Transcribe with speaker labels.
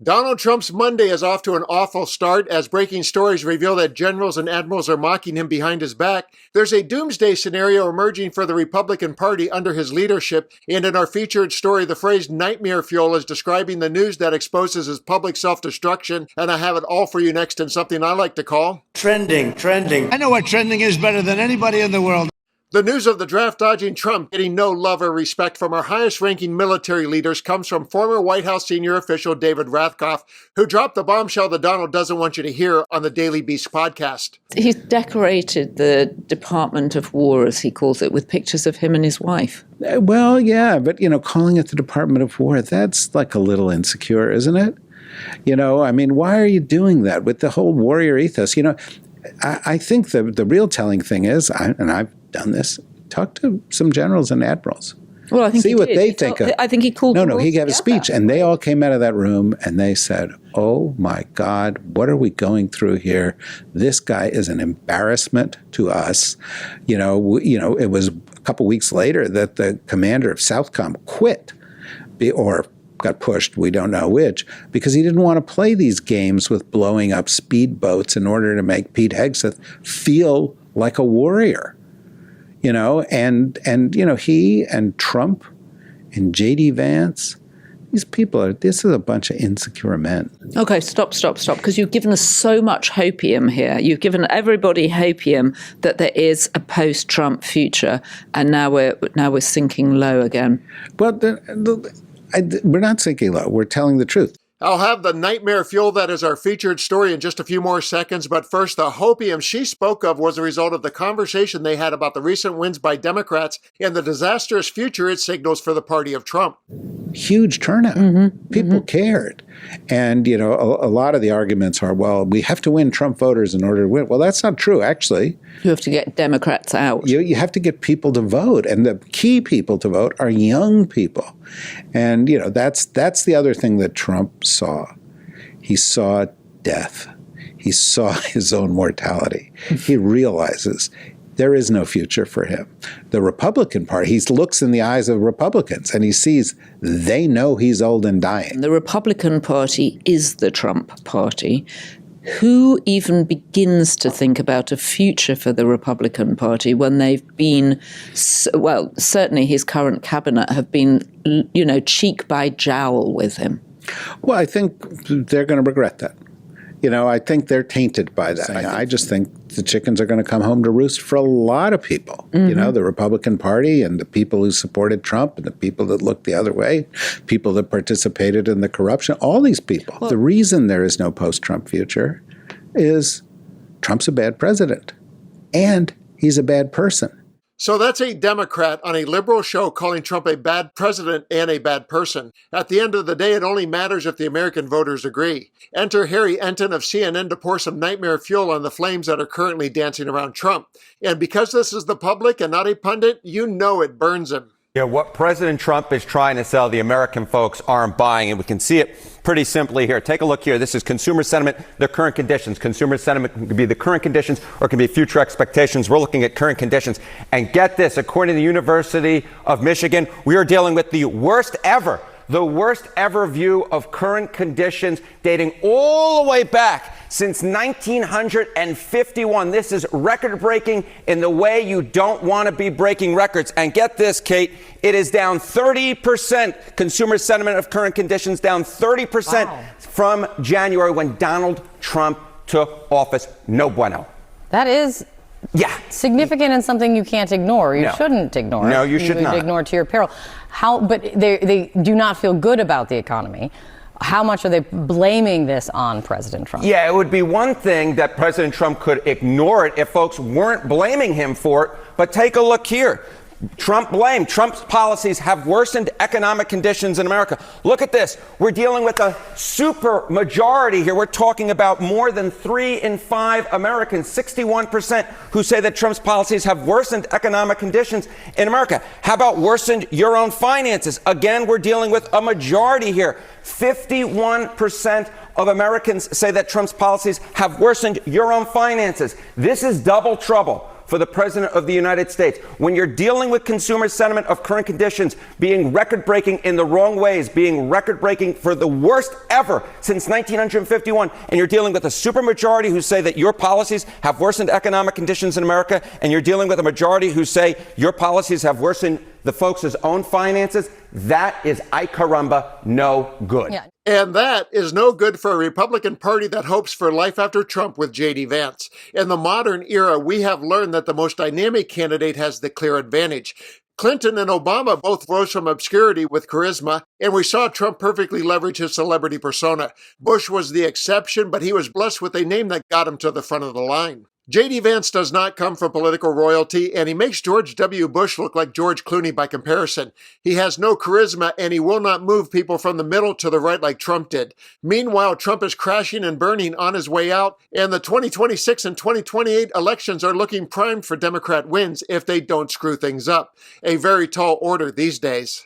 Speaker 1: Donald Trump's Monday is off to an awful start as breaking stories reveal that generals and admirals are mocking him behind his back. There's a doomsday scenario emerging for the Republican Party under his leadership. And in our featured story, the phrase nightmare fuel is describing the news that exposes his public self-destruction. And I have it all for you next in something I like to call
Speaker 2: Trending.
Speaker 3: I know what trending is better than anybody in the world.
Speaker 1: The news of the draft-dodging Trump getting no love or respect from our highest-ranking military leaders comes from former White House senior official David Rathkoff, who dropped the bombshell that Donald doesn't want you to hear on the Daily Beast podcast.
Speaker 4: He's decorated the Department of War, as he calls it, with pictures of him and his wife.
Speaker 5: Well, yeah, but, calling it the Department of War, that's like a little insecure, isn't it? Why are you doing that with the whole warrior ethos? I think the real telling thing is, and I've done this, talk to some generals and admirals.
Speaker 4: Well, I think
Speaker 5: see what they think of.
Speaker 4: I think he called.
Speaker 5: No, he gave a speech, and they all came out of that room and they said, "Oh my God, what are we going through here? This guy is an embarrassment to us." It was a couple weeks later that the commander of Southcom quit, or got pushed, we don't know which, because he didn't want to play these games with blowing up speedboats in order to make Pete Hegseth feel like a warrior. He and Trump and J.D. Vance, this is a bunch of insecure men.
Speaker 4: Okay, stop, because you've given us so much hopium here. You've given everybody hopium that there is a post-Trump future, and now we're sinking low again.
Speaker 5: Well, we're not sinking low. We're telling the truth.
Speaker 1: I'll have the nightmare fuel that is our featured story in just a few more seconds, but first, the hopium she spoke of was a result of the conversation they had about the recent wins by Democrats and the disastrous future it signals for the party of Trump.
Speaker 5: Huge turnout. People cared. And, a lot of the arguments are, well, we have to win Trump voters in order to win. Well, that's not true, actually.
Speaker 4: You have to get Democrats out.
Speaker 5: You have to get people to vote. And the key people to vote are young people. And, that's the other thing that Trump saw. He saw death. He saw his own mortality. He realizes there is no future for him. The Republican Party, he looks in the eyes of Republicans and he sees they know he's old and dying.
Speaker 4: The Republican Party is the Trump Party. Who even begins to think about a future for the Republican Party when they've been, well, certainly his current cabinet have been, cheek by jowl with him?
Speaker 5: Well, I think they're going to regret that. I think they're tainted by that. I just think the chickens are going to come home to roost for a lot of people. The Republican Party and the people who supported Trump and the people that looked the other way, people that participated in the corruption, all these people. Well, the reason there is no post-Trump future is Trump's a bad president and he's a bad person.
Speaker 1: So that's a Democrat on a liberal show calling Trump a bad president and a bad person. At the end of the day, it only matters if the American voters agree. Enter Harry Enton of CNN to pour some nightmare fuel on the flames that are currently dancing around Trump. And because this is the public and not a pundit, it burns him.
Speaker 6: Yeah, what President Trump is trying to sell, the American folks aren't buying, and we can see it pretty simply here. Take a look here. This is consumer sentiment, the current conditions. Consumer sentiment can be the current conditions or it can be future expectations. We're looking at current conditions. And get this, according to the University of Michigan, we are dealing with the worst ever view of current conditions dating all the way back since 1951. This is record-breaking in the way you don't want to be breaking records. And get this, Kate, it is down 30%. Consumer sentiment of current conditions down 30% from January when Donald Trump took office. No bueno.
Speaker 7: That is significant and something you can't ignore. You shouldn't ignore.
Speaker 6: No, you should not.
Speaker 7: Ignore to your peril. But they do not feel good about the economy. How much are they blaming this on President Trump?
Speaker 6: Yeah, it would be one thing that President Trump could ignore it if folks weren't blaming him for it. But take a look here. Trump's policies have worsened economic conditions in America. Look at this. We're dealing with a super majority here. We're talking about more than 3 in 5 Americans, 61%, who say that Trump's policies have worsened economic conditions in America. How about worsened your own finances? Again, we're dealing with a majority here. 51% of Americans say that Trump's policies have worsened your own finances. This is double trouble for the President of the United States. When you're dealing with consumer sentiment of current conditions being record-breaking in the wrong ways, being record-breaking for the worst ever since 1951, and you're dealing with a supermajority who say that your policies have worsened economic conditions in America, and you're dealing with a majority who say your policies have worsened the folks' own finances, that is, ay caramba, no good.
Speaker 7: Yeah.
Speaker 1: And that is no good for a Republican Party that hopes for life after Trump with J.D. Vance. In the modern era, we have learned that the most dynamic candidate has the clear advantage. Clinton and Obama both rose from obscurity with charisma, and we saw Trump perfectly leverage his celebrity persona. Bush was the exception, but he was blessed with a name that got him to the front of the line. J.D. Vance does not come from political royalty, and he makes George W. Bush look like George Clooney by comparison. He has no charisma, and he will not move people from the middle to the right like Trump did. Meanwhile, Trump is crashing and burning on his way out, and the 2026 and 2028 elections are looking primed for Democrat wins if they don't screw things up. A very tall order these days.